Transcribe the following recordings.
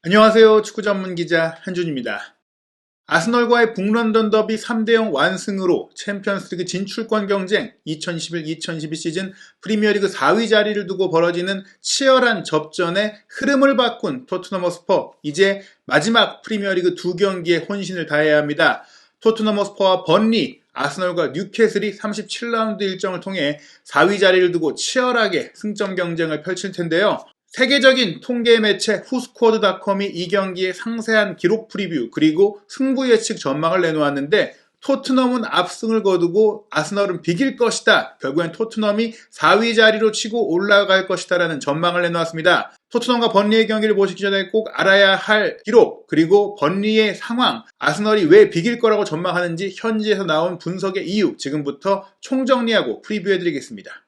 안녕하세요. 축구 전문 기자 한준입니다. 아스널과의 북런던 더비 3대0 완승으로 챔피언스리그 진출권 경쟁 2011-2012 시즌 프리미어리그 4위 자리를 두고 벌어지는 치열한 접전의 흐름을 바꾼 토트넘 허스퍼, 이제 마지막 프리미어리그 2경기에 혼신을 다해야 합니다. 토트넘 허스퍼와 번리, 아스널과 뉴캐슬이 37라운드 일정을 통해 4위 자리를 두고 치열하게 승점 경쟁을 펼칠 텐데요. 세계적인 통계 매체 후스코어드닷컴이 이 경기의 상세한 기록 프리뷰 그리고 승부 예측 전망을 내놓았는데, 토트넘은 압승을 거두고 아스널은 비길 것이다, 결국엔 토트넘이 4위 자리로 치고 올라갈 것이다 라는 전망을 내놓았습니다. 토트넘과 번리의 경기를 보시기 전에 꼭 알아야 할 기록, 그리고 번리의 상황, 아스널이 왜 비길 거라고 전망하는지 현지에서 나온 분석의 이유, 지금부터 총정리하고 프리뷰해드리겠습니다.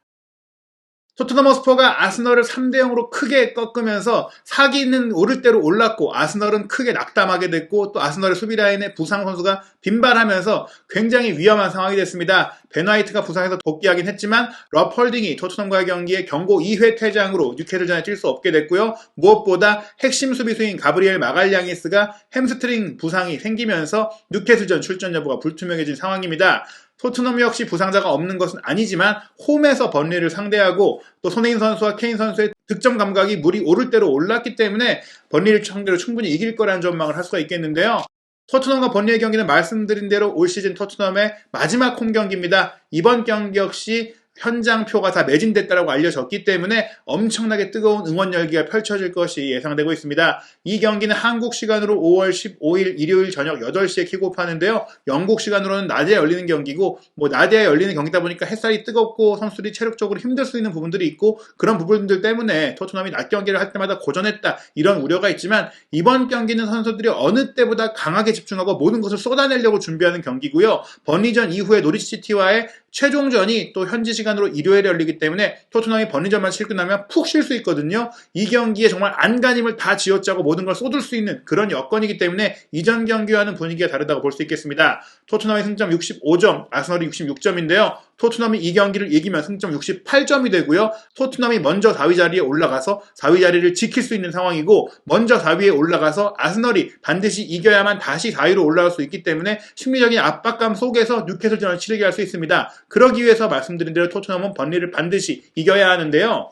토트넘 허스퍼가 아스널을 3대0으로 크게 꺾으면서 사기는 오를 대로 올랐고, 아스널은 크게 낙담하게 됐고, 또 아스널의 수비 라인에 부상 선수가 빈발하면서 굉장히 위험한 상황이 됐습니다. 벤 화이트가 부상해서 복귀하긴 했지만 럽 헐딩이 토트넘과의 경기에 경고 2회 퇴장으로 뉴캐슬전에 뛸 수 없게 됐고요. 무엇보다 핵심 수비수인 가브리엘 마갈량이스가 햄스트링 부상이 생기면서 뉴캐슬전 출전 여부가 불투명해진 상황입니다. 토트넘 역시 부상자가 없는 것은 아니지만 홈에서 번리를 상대하고 또 손흥민 선수와 케인 선수의 득점 감각이 물이 오를 대로 올랐기 때문에 번리를 상대로 충분히 이길 거라는 전망을 할 수가 있겠는데요. 토트넘과 번리의 경기는 말씀드린 대로 올 시즌 토트넘의 마지막 홈 경기입니다. 이번 경기 역시 현장표가 다 매진됐다고 알려졌기 때문에 엄청나게 뜨거운 응원 열기가 펼쳐질 것이 예상되고 있습니다. 이 경기는 한국 시간으로 5월 15일 일요일 저녁 8시에 킥오프하는데요. 영국 시간으로는 낮에 열리는 경기고, 낮에 열리는 경기다 보니까 햇살이 뜨겁고 선수들이 체력적으로 힘들 수 있는 부분들이 있고, 그런 부분들 때문에 토트넘이 낮 경기를 할 때마다 고전했다, 이런 우려가 있지만 이번 경기는 선수들이 어느 때보다 강하게 집중하고 모든 것을 쏟아내려고 준비하는 경기고요. 번리전 이후에 노리치시티와의 최종전이 또 현지 시간으로 일요일에 열리기 때문에 토트넘이 번리전만 치고 나면 푹 쉴 수 있거든요. 이 경기에 정말 안간힘을 다 쥐어짜고 모든 걸 쏟을 수 있는 그런 여건이기 때문에 이전 경기와는 분위기가 다르다고 볼 수 있겠습니다. 토트넘의 승점 65점, 아스널이 66점인데요. 토트넘이 이 경기를 이기면 승점 68점이 되고요. 토트넘이 먼저 4위 자리에 올라가서 4위 자리를 지킬 수 있는 상황이고, 먼저 4위에 올라가서 아스널이 반드시 이겨야만 다시 4위로 올라갈 수 있기 때문에 심리적인 압박감 속에서 뉴캐슬전을 치르게 할 수 있습니다. 그러기 위해서 말씀드린 대로 토트넘은 번리를 반드시 이겨야 하는데요.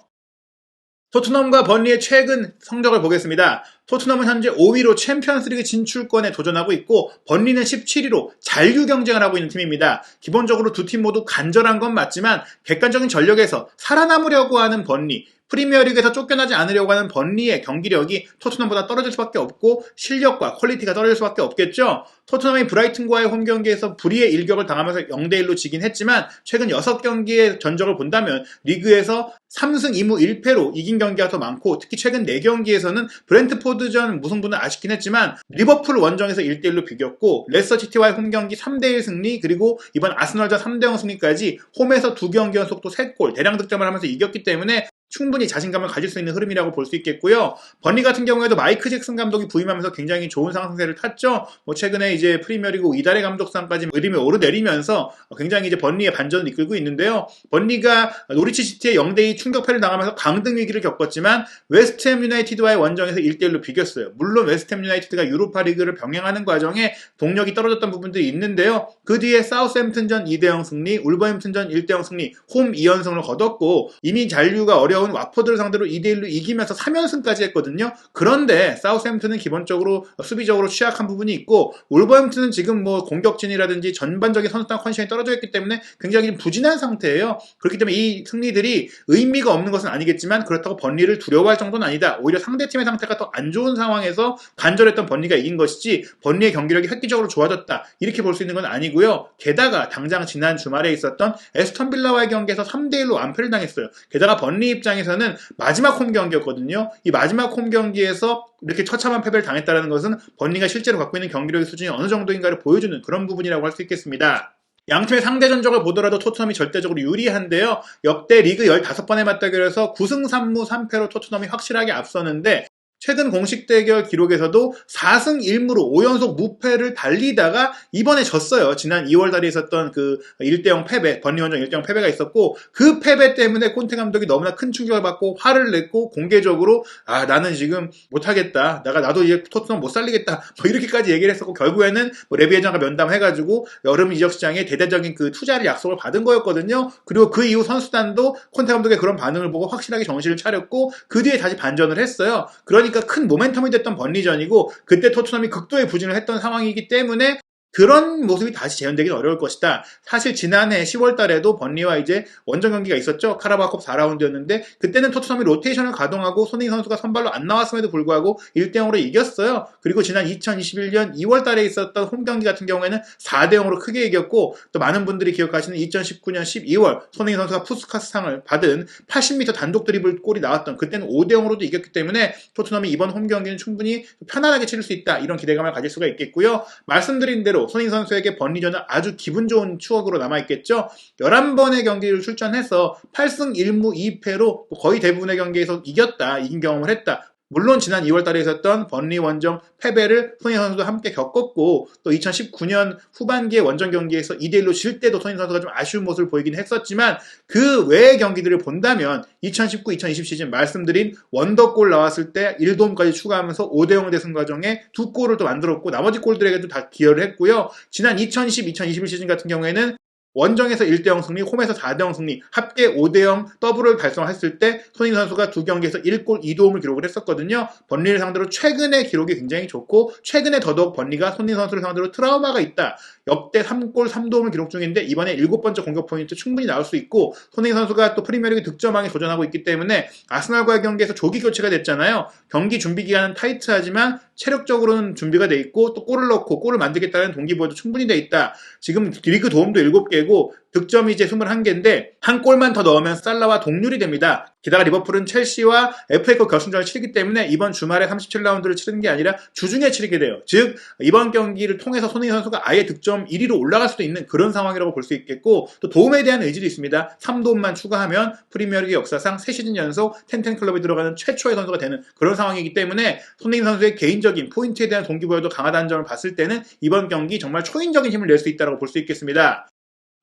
토트넘과 번리의 최근 성적을 보겠습니다. 토트넘은 현재 5위로 챔피언스리그 진출권에 도전하고 있고, 번리는 17위로 잔류 경쟁을 하고 있는 팀입니다. 기본적으로 두 팀 모두 간절한 건 맞지만 객관적인 전력에서 살아남으려고 하는 번리, 프리미어리그에서 쫓겨나지 않으려고 하는 번리의 경기력이 토트넘보다 떨어질 수밖에 없고 실력과 퀄리티가 떨어질 수밖에 없겠죠. 토트넘이 브라이튼과의 홈경기에서 불의의 일격을 당하면서 0대1로 지긴 했지만 최근 6경기의 전적을 본다면 리그에서 3승 2무 1패로 이긴 경기가 더 많고, 특히 최근 4경기에서는 브렌트포드전 무승부는 아쉽긴 했지만 리버풀 원정에서 1대1로 비겼고, 레스터시티와의 홈경기 3대1 승리, 그리고 이번 아스널전 3대0 승리까지 홈에서 2경기 연속 또 3골 대량 득점을 하면서 이겼기 때문에 충분히 자신감을 가질 수 있는 흐름이라고 볼 수 있겠고요. 번리 같은 경우에도 마이크 잭슨 감독이 부임하면서 굉장히 좋은 상승세를 탔죠. 최근에 이제 프리미어리그 이달의 감독상까지 의림이 오르내리면서 굉장히 이제 번리의 반전을 이끌고 있는데요. 번리가 노리치 시티의 0대2 충격패를 당하면서 강등 위기를 겪었지만 웨스트햄 유나이티드와의 원정에서 1대1로 비겼어요. 물론 웨스트햄 유나이티드가 유로파리그를 병행하는 과정에 동력이 떨어졌던 부분들이 있는데요. 그 뒤에 사우스햄튼전 2대0 승리, 울버햄튼전 1대0 승리, 홈 2연승을 거뒀고, 이미 잔류가 어려운 와포드를 상대로 2대1로 이기면서 3연승까지 했거든요. 그런데 사우스햄튼은 기본적으로 수비적으로 취약한 부분이 있고, 울버햄튼은 지금 공격진이라든지 전반적인 선수단 컨디션이 떨어져 있기 때문에 굉장히 부진한 상태예요. 그렇기 때문에 이 승리들이 의미가 없는 것은 아니겠지만 그렇다고 번리를 두려워할 정도는 아니다. 오히려 상대팀의 상태가 더 안 좋은 상황에서 간절했던 번리가 이긴 것이지 번리의 경기력이 획기적으로 좋아졌다, 이렇게 볼 수 있는 건 아니고요. 게다가 당장 지난 주말에 있었던 에스턴 빌라와의 경기에서 3대1로 완패를 당했어요. 게다가 번리 입장에서는 마지막 홈 경기였거든요. 이 마지막 홈 경기에서 이렇게 처참한 패배를 당했다는 것은 번리가 실제로 갖고 있는 경기력의 수준이 어느 정도인가를 보여주는 그런 부분이라고 할 수 있겠습니다. 양팀의 상대 전적을 보더라도 토트넘이 절대적으로 유리한데요. 역대 리그 15번의 맞대결에서 9승 3무 3패로 토트넘이 확실하게 앞서는데, 최근 공식 대결 기록에서도 4승 1무로 5연속 무패를 달리다가 이번에 졌어요. 지난 2월 달에 있었던 그 1대0 패배, 번리 원정 1대0 패배가 있었고 그 패배 때문에 콘테 감독이 너무나 큰 충격을 받고 화를 냈고 공개적으로 나는 지금 못하겠다. 나도 이제 토트넘 못 살리겠다. 뭐 이렇게까지 얘기를 했었고 결국에는 뭐 레비 회장과 면담해가지고 여름 이적 시장에 대대적인 그 투자를 약속을 받은 거였거든요. 그리고 그 이후 선수단도 콘테 감독의 그런 반응을 보고 확실하게 정신을 차렸고 그 뒤에 다시 반전을 했어요. 그러니까 큰 모멘텀이 됐던 번리전이고 그때 토트넘이 극도의 부진을 했던 상황이기 때문에 그런 모습이 다시 재현되기는 어려울 것이다. 사실 지난해 10월 달에도 번리와 이제 원정 경기가 있었죠. 카라바오컵 4라운드였는데 그때는 토트넘이 로테이션을 가동하고 손흥민 선수가 선발로 안 나왔음에도 불구하고 1대0으로 이겼어요. 그리고 지난 2021년 2월 달에 있었던 홈 경기 같은 경우에는 4대0으로 크게 이겼고 또 많은 분들이 기억하시는 2019년 12월 손흥민 선수가 푸스카스상을 받은 80m 단독 드리블 골이 나왔던 그때는 5대0으로도 이겼기 때문에 토트넘이 이번 홈 경기는 충분히 편안하게 치를 수 있다. 이런 기대감을 가질 수가 있겠고요. 말씀드린 대로 손흥민 선수에게 번리전은 아주 기분 좋은 추억으로 남아있겠죠. 11번의 경기를 출전해서 8승 1무 2패로 거의 대부분의 경기에서 이긴 경험을 했다. 물론 지난 2월 달에 있었던 번리 원정 패배를 손흥민 선수도 함께 겪었고 또 2019년 후반기의 원정 경기에서 2대1로 질 때도 손흥민 선수가 좀 아쉬운 모습을 보이긴 했었지만 그 외의 경기들을 본다면 2019-2020 시즌 말씀드린 원더골 나왔을 때 1도움까지 추가하면서 5대0 대승 과정에 2골을 또 만들었고 나머지 골들에게도 다 기여를 했고요. 지난 2010-2021 시즌 같은 경우에는 원정에서 1대0 승리, 홈에서 4대0 승리, 합계 5대0 더블을 달성했을 때 손흥민 선수가 두 경기에서 1골 2도움을 기록을 했었거든요. 번리를 상대로 최근의 기록이 굉장히 좋고 최근에 더더욱 번리가 손흥민 선수를 상대로 트라우마가 있다. 역대 3골 3도움을 기록 중인데 이번에 7번째 공격 포인트 충분히 나올 수 있고 손흥민 선수가 또 프리미어리그 득점왕에 도전하고 있기 때문에 아스널과의 경기에서 조기 교체가 됐잖아요. 경기 준비 기간은 타이트하지만 체력적으로는 준비가 돼 있고 또 골을 넣고 골을 만들겠다는 동기부여도 충분히 돼 있다. 지금 리그 도움도 7개고 득점이 이제 21개인데 한 골만 더 넣으면 살라와 동률이 됩니다. 게다가 리버풀은 첼시와 FA컵 결승전을 치르기 때문에 이번 주말에 37라운드를 치르는 게 아니라 주중에 치르게 돼요. 즉 이번 경기를 통해서 손흥민 선수가 아예 득점 1위로 올라갈 수도 있는 그런 상황이라고 볼 수 있겠고 또 도움에 대한 의지도 있습니다. 3도움만 추가하면 프리미어리그 역사상 3시즌 연속 텐텐클럽에 들어가는 최초의 선수가 되는 그런 상황이기 때문에 손흥민 선수의 개인적인 포인트에 대한 동기부여도 강하다는 점을 봤을 때는 이번 경기 정말 초인적인 힘을 낼 수 있다고 볼 수 있겠습니다.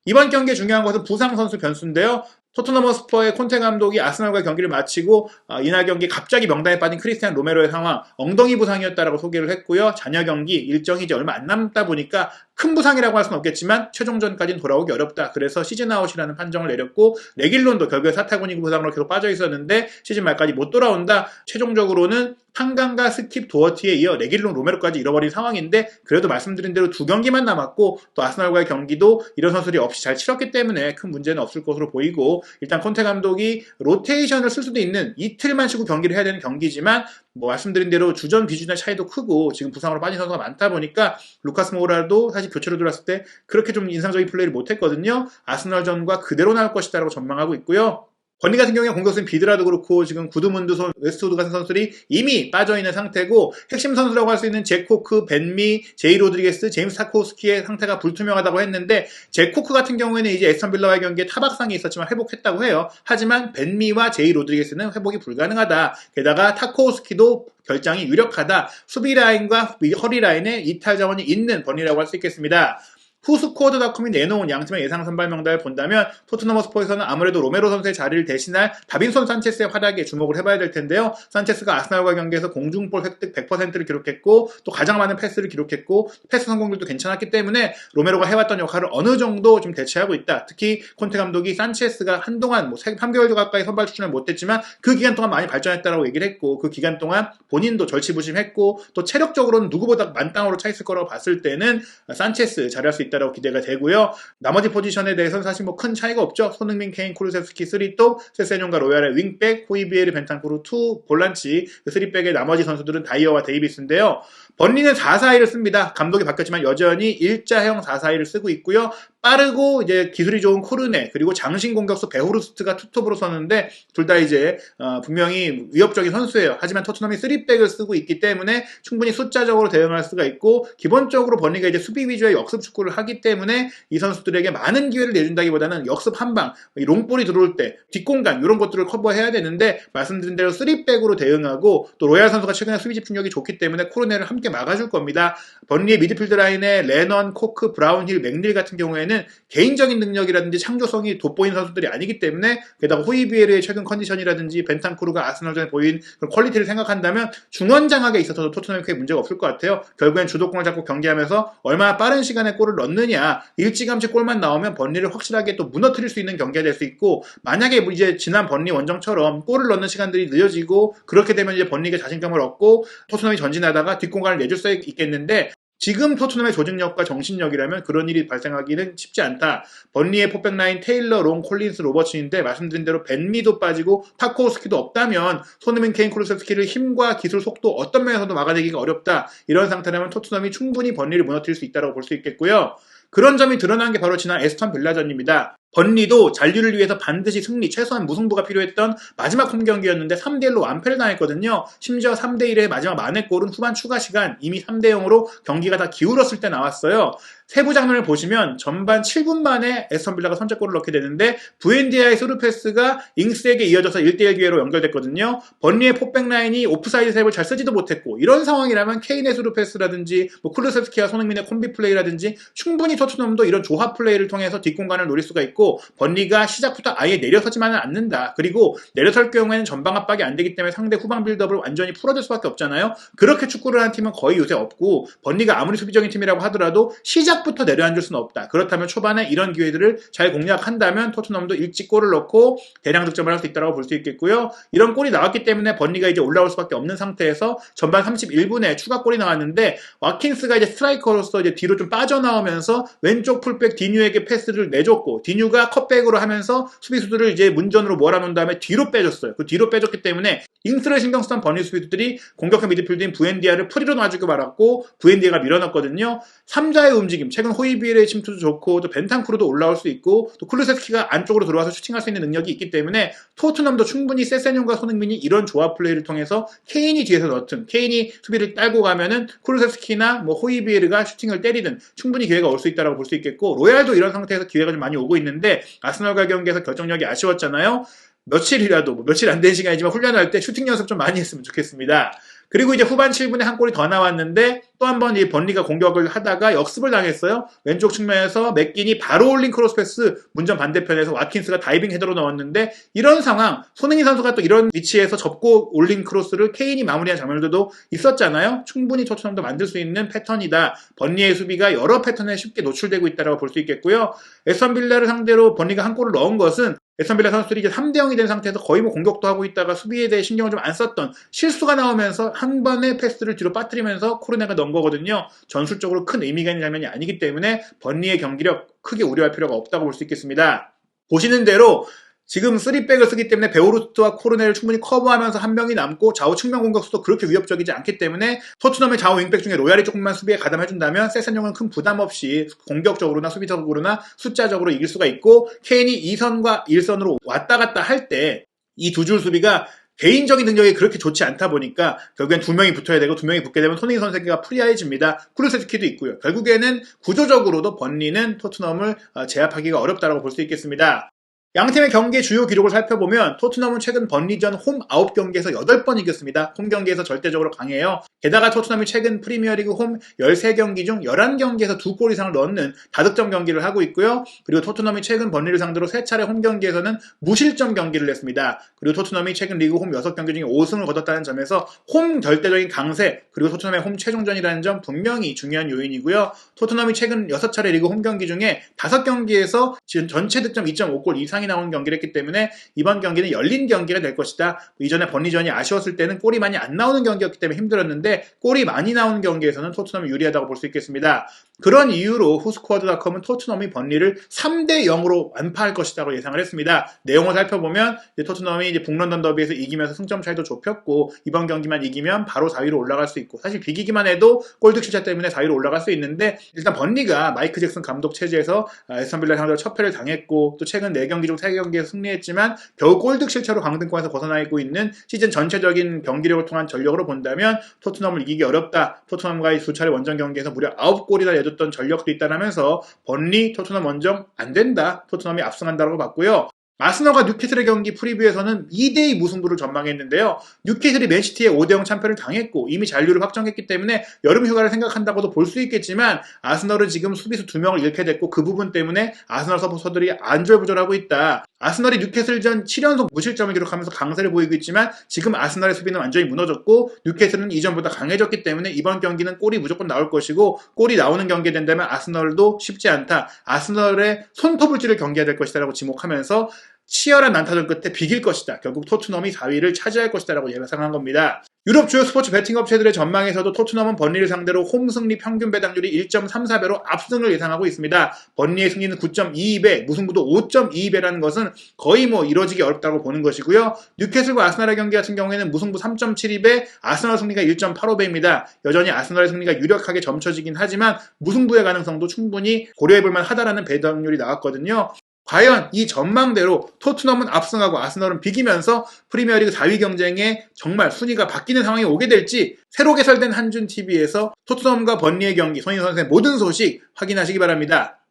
이번 경기에 중요한 것은 부상 선수 변수인데요. 토트넘 허스퍼의 콘테 감독이 아스널과의 경기를 마치고 이날 경기 갑자기 명단에 빠진 크리스티안 로메로의 상황, 엉덩이 부상이었다라고 소개를 했고요. 잔여 경기 일정이 이제 얼마 안 남다 보니까 큰 부상이라고 할 수는 없겠지만 최종전까지는 돌아오기 어렵다. 그래서 시즌 아웃이라는 판정을 내렸고 레길론도 결국에 사타구니 부상으로 계속 빠져 있었는데 시즌 말까지 못 돌아온다. 최종적으로는 탄강과 스킵 도어티에 이어 레길론 로메로까지 잃어버린 상황인데 그래도 말씀드린 대로 두 경기만 남았고 또 아스널과의 경기도 이런 선수들이 없이 잘 치렀기 때문에 큰 문제는 없을 것으로 보이고 일단 콘테 감독이 로테이션을 쓸 수도 있는 이틀만 쉬고 경기를 해야 되는 경기지만 뭐 말씀드린 대로 주전 비주전의 차이도 크고 지금 부상으로 빠진 선수가 많다 보니까 루카스 모우라도 사실 교체로 들어왔을 때 그렇게 좀 인상적인 플레이를 못했거든요. 아스널전과 그대로 나올 것이다라고 전망하고 있고요. 번리 같은 경우에 공격수인 비드라도 그렇고 지금 구드문드, 웨스트우드 같은 선수들이 이미 빠져있는 상태고 핵심 선수라고 할 수 있는 제코크, 벤미, 제이 로드리게스, 제임스 타코스키의 상태가 불투명하다고 했는데 제코크 같은 경우에는 이제 에스턴 빌라와의 경기에 타박상이 있었지만 회복했다고 해요. 하지만 벤미와 제이 로드리게스는 회복이 불가능하다. 게다가 타코스키도 결장이 유력하다. 수비 라인과 허리 라인에 이탈 자원이 있는 번리라고 할 수 있겠습니다. 후스코어드닷컴이 내놓은 양팀의 예상 선발 명단을 본다면 토트넘 허스퍼에서는 아무래도 로메로 선수의 자리를 대신할 다빈손 산체스의 활약에 주목을 해봐야 될 텐데요. 산체스가 아스날과 경기에서 공중볼 획득 100%를 기록했고 또 가장 많은 패스를 기록했고 패스 성공률도 괜찮았기 때문에 로메로가 해왔던 역할을 어느 정도 좀 대체하고 있다. 특히 콘테 감독이 산체스가 한동안 뭐 3개월 가까이 선발 출전을 못했지만 그 기간 동안 많이 발전했다고 얘기를 했고 그 기간 동안 본인도 절치부심했고 또 체력적으로는 누구보다 만땅으로 차 있을 거라고 봤을 때는 산체스 잘할 수 있다고 기대가 되고요. 나머지 포지션에 대해서는 사실 뭐 큰 차이가 없죠. 손흥민, 케인, 쿠루세스키 3톱, 세세뇽과 로얄의 윙백, 호이비에르, 벤탄쿠르 2 볼란치, 3백의 나머지 선수들은 다이어와 데이비스인데요. 번리는 4-4-2를 씁니다. 감독이 바뀌었지만 여전히 일자형 4-4-2를 쓰고 있고요. 빠르고 이제 기술이 좋은 코르네 그리고 장신 공격수 베호르스트가 투톱으로 섰는데 둘 다 이제 분명히 위협적인 선수예요. 하지만 토트넘이 3백을 쓰고 있기 때문에 충분히 숫자적으로 대응할 수가 있고 기본적으로 번리가 이제 수비 위주의 역습 축구를 하기 때문에 이 선수들에게 많은 기회를 내준다기보다는 역습 한방, 롱볼이 들어올 때 뒷공간 이런 것들을 커버해야 되는데 말씀드린 대로 3백으로 대응하고 또 로얄 선수가 최근에 수비 집중력이 좋기 때문에 코르넬을 함께 막아줄 겁니다. 번리의 미드필드 라인에 레넌, 코크, 브라운힐, 맥닐 같은 경우에는 개인적인 능력이라든지 창조성이 돋보이는 선수들이 아니기 때문에 게다가 호이비에르의 최근 컨디션이라든지 벤탄쿠르가 아스널전에 보인 그런 퀄리티를 생각한다면 중원 장악에 있어서도 토트넘이 크게 문제가 없을 것 같아요. 결국엔 주도권을 잡고 경기하면서 얼마나 빠른 시간에 골을 넣느냐, 일찌감치 골만 나오면 번리를 확실하게 또 무너뜨릴 수 있는 경기가 될 수 있고, 만약에 이제 지난 번리 원정처럼 골을 넣는 시간들이 늦어지고 그렇게 되면 이제 번리가 자신감을 얻고 토트넘이 전진하다가 뒷공간을 내줄 수 있겠는데, 지금 토트넘의 조직력과 정신력이라면 그런 일이 발생하기는 쉽지 않다. 번리의 포백라인 테일러, 롱, 콜린스, 로버츠인데 말씀드린 대로 벤미도 빠지고 파코우스키도 없다면 손흥민, 케인, 쿠루세스키를 힘과 기술, 속도 어떤 면에서도 막아내기가 어렵다. 이런 상태라면 토트넘이 충분히 번리를 무너뜨릴 수 있다고 볼 수 있겠고요. 그런 점이 드러난 게 바로 지난 에스턴 빌라전입니다. 번리도 잔류를 위해서 반드시 승리, 최소한 무승부가 필요했던 마지막 홈경기였는데 3대1로 완패를 당했거든요. 심지어 3대1의 마지막 만회골은 후반 추가 시간 이미 3대0으로 경기가 다 기울었을 때 나왔어요. 세부 장면을 보시면 전반 7분 만에 에스턴 빌라가 선제골을 넣게 되는데 부엔디아의 스루 패스가 잉스에게 이어져서 1대1 기회로 연결됐거든요. 번리의 포백 라인이 오프사이드 셉을 잘 쓰지도 못했고, 이런 상황이라면 케인의 스루 패스라든지 쿠르세스키와 손흥민의 콤비 플레이라든지 충분히 토트넘도 이런 조합 플레이를 통해서 뒷공간을 노릴 수가 있고, 번리가 시작부터 아예 내려서지만은 않는다. 그리고 내려설 경우에는 전방 압박이 안 되기 때문에 상대 후방 빌드업을 완전히 풀어줄 수밖에 없잖아요. 그렇게 축구를 하는 팀은 거의 요새 없고, 번리가 아무리 수비적인 팀이라고 하더라도 시작부터 내려앉을 수는 없다. 그렇다면 초반에 이런 기회들을 잘 공략한다면 토트넘도 일찍 골을 넣고 대량 득점을 할 수 있다고 볼 수 있겠고요. 이런 골이 나왔기 때문에 번리가 이제 올라올 수밖에 없는 상태에서 전반 31분에 추가골이 나왔는데, 와킨스가 이제 스트라이커로서 이제 뒤로 좀 빠져나오면서 왼쪽 풀백 디뉴에게 패스를 내줬고, 디뉴가 컷백으로 하면서 수비수들을 이제 문전으로 몰아놓은 다음에 뒤로 빼줬어요. 그 뒤로 빼줬기 때문에 잉스를 신경 쓰던 번리 수비수들이 공격형 미드필드인 부엔디아를 프리로 놔주고 말았고, 부엔디아가 밀어넣었거든요. 3자의 움직임, 최근 호이비에르의 침투도 좋고 또 벤탄쿠르도 올라올 수 있고 또 쿠르세스키가 안쪽으로 들어와서 슈팅할 수 있는 능력이 있기 때문에 토트넘도 충분히 세세뇽과 손흥민이 이런 조합 플레이를 통해서 케인이 뒤에서 넣든 케인이 수비를 딸고 가면은 쿠르세스키나 호이비에르가 슈팅을 때리든 충분히 기회가 올 수 있다고 볼 수 있겠고, 로얄도 이런 상태에서 기회가 좀 많이 오고 있는데 아스널과 경기에서 결정력이 아쉬웠잖아요. 며칠이라도 며칠 안 된 시간이지만 훈련할 때 슈팅 연습 좀 많이 했으면 좋겠습니다. 그리고 이제 후반 7분에 한 골이 더 나왔는데 또 한 번 이 번리가 공격을 하다가 역습을 당했어요. 왼쪽 측면에서 맥긴이 바로 올린 크로스 패스, 문전 반대편에서 와킨스가 다이빙 헤더로 넣었는데, 이런 상황, 손흥민 선수가 또 이런 위치에서 접고 올린 크로스를 케인이 마무리한 장면들도 있었잖아요. 충분히 토트넘도 만들 수 있는 패턴이다. 번리의 수비가 여러 패턴에 쉽게 노출되고 있다고 볼 수 있겠고요. 에스턴 빌라를 상대로 번리가 한 골을 넣은 것은 에스턴 빌라 선수들이 이제 3대0이 된 상태에서 거의 공격도 하고 있다가 수비에 대해 신경을 좀 안 썼던 실수가 나오면서 한 번의 패스를 뒤로 빠뜨리면서 코르네가 넣은 거거든요. 전술적으로 큰 의미가 있는 장면이 아니기 때문에 번리의 경기력 크게 우려할 필요가 없다고 볼 수 있겠습니다. 보시는 대로 지금 3백을 쓰기 때문에 베오르트와 코르네를 충분히 커버하면서 한 명이 남고 좌우 측면 공격수도 그렇게 위협적이지 않기 때문에 토트넘의 좌우 윙백 중에 로얄이 조금만 수비에 가담해준다면 세센용은 큰 부담 없이 공격적으로나 수비적으로나 숫자적으로 이길 수가 있고, 케인이 2선과 1선으로 왔다 갔다 할 때 이 두 줄 수비가 개인적인 능력이 그렇게 좋지 않다 보니까 결국엔 두 명이 붙어야 되고, 두 명이 붙게 되면 손흥민 선수가 프리해집니다. 쿠르세스키도 있고요. 결국에는 구조적으로도 번리는 토트넘을 제압하기가 어렵다고 볼 수 있겠습니다. 양팀의 경기의 주요 기록을 살펴보면 토트넘은 최근 번리전 홈 9경기에서 8번 이겼습니다. 홈 경기에서 절대적으로 강해요. 게다가 토트넘이 최근 프리미어리그 홈 13경기 중 11경기에서 2골 이상을 넣는 다득점 경기를 하고 있고요. 그리고 토트넘이 최근 번리를 상대로 3차례 홈 경기에서는 무실점 경기를 했습니다. 그리고 토트넘이 최근 리그 홈 6경기 중에 5승을 거뒀다는 점에서 홈 절대적인 강세, 그리고 토트넘의 홈 최종전이라는 점 분명히 중요한 요인이고요. 토트넘이 최근 6차례 리그 홈 경기 중에 5경기에서 지금 전체 득점 2.5골 이상이 나오는 경기를 했기 때문에 이번 경기는 열린 경기가 될 것이다. 이전에 번리전이 아쉬웠을 때는 골이 많이 안 나오는 경기였기 때문에 힘들었는데 골이 많이 나오는 경기에서는 토트넘이 유리하다고 볼 수 있겠습니다. 그런 이유로 후스쿼드닷컴은 토트넘이 번리를 3대0으로 완파할 것이라고 예상을 했습니다. 내용을 살펴보면 토트넘이 이제 북런던 더비에서 이기면서 승점 차이도 좁혔고, 이번 경기만 이기면 바로 4위로 올라갈 수 있고, 사실 비기기만 해도 골득 실차 때문에 4위로 올라갈 수 있는데, 일단 번리가 마이크 잭슨 감독 체제에서 에스턴 빌라 상대로 첫 패를 당했고, 또 최근 4경기 중 3경기에서 승리했지만 겨우 골득 실차로 강등권에서 벗어나고 있는 시즌 전체적인 경기력을 통한 전력으로 본다면 토트넘을 이기기 어렵다. 토트넘과의 두 차례 원정 경기에서 무려 9골이나 내줬던 보여줬던 전력도 있다라면서 번리, 토트넘 원정 안 된다. 토트넘이 압승한다고 봤고요. 아스널과 뉴캐슬의 경기 프리뷰에서는 2대2 무승부를 전망했는데요. 뉴캐슬이 맨시티에 5대0 참패를 당했고 이미 잔류를 확정했기 때문에 여름 휴가를 생각한다고도 볼 수 있겠지만 아스널은 지금 수비수 2명을 잃게 됐고 그 부분 때문에 아스널 서포터들이 안절부절하고 있다. 아스널이 뉴캐슬전 7연속 무실점을 기록하면서 강세를 보이고 있지만 지금 아스널의 수비는 완전히 무너졌고 뉴캐슬은 이전보다 강해졌기 때문에 이번 경기는 골이 무조건 나올 것이고 골이 나오는 경기에 된다면 아스널도 쉽지 않다. 아스널의 손톱을질을 경기해야 될 것이다 라고 지목하면서 치열한 난타전 끝에 비길 것이다. 결국 토트넘이 4위를 차지할 것이다 라고 예상한 겁니다. 유럽 주요 스포츠 베팅 업체들의 전망에서도 토트넘은 번리를 상대로 홈 승리 평균 배당률이 1.34배로 압승을 예상하고 있습니다. 번리의 승리는 9.22배, 무승부도 5.22배라는 것은 거의 이뤄지기 어렵다고 보는 것이고요. 뉴캐슬과 아스널의 경기 같은 경우에는 무승부 3.72배, 아스널 승리가 1.85배입니다. 여전히 아스널의 승리가 유력하게 점쳐지긴 하지만 무승부의 가능성도 충분히 고려해볼 만하다라는 배당률이 나왔거든요. 과연 이 전망대로 토트넘은 압승하고 아스널은 비기면서 프리미어리그 4위 경쟁에 정말 순위가 바뀌는 상황이 오게 될지 새로 개설된 한준TV에서 토트넘과 번리의 경기, 손흥민 선수의 모든 소식 확인하시기 바랍니다.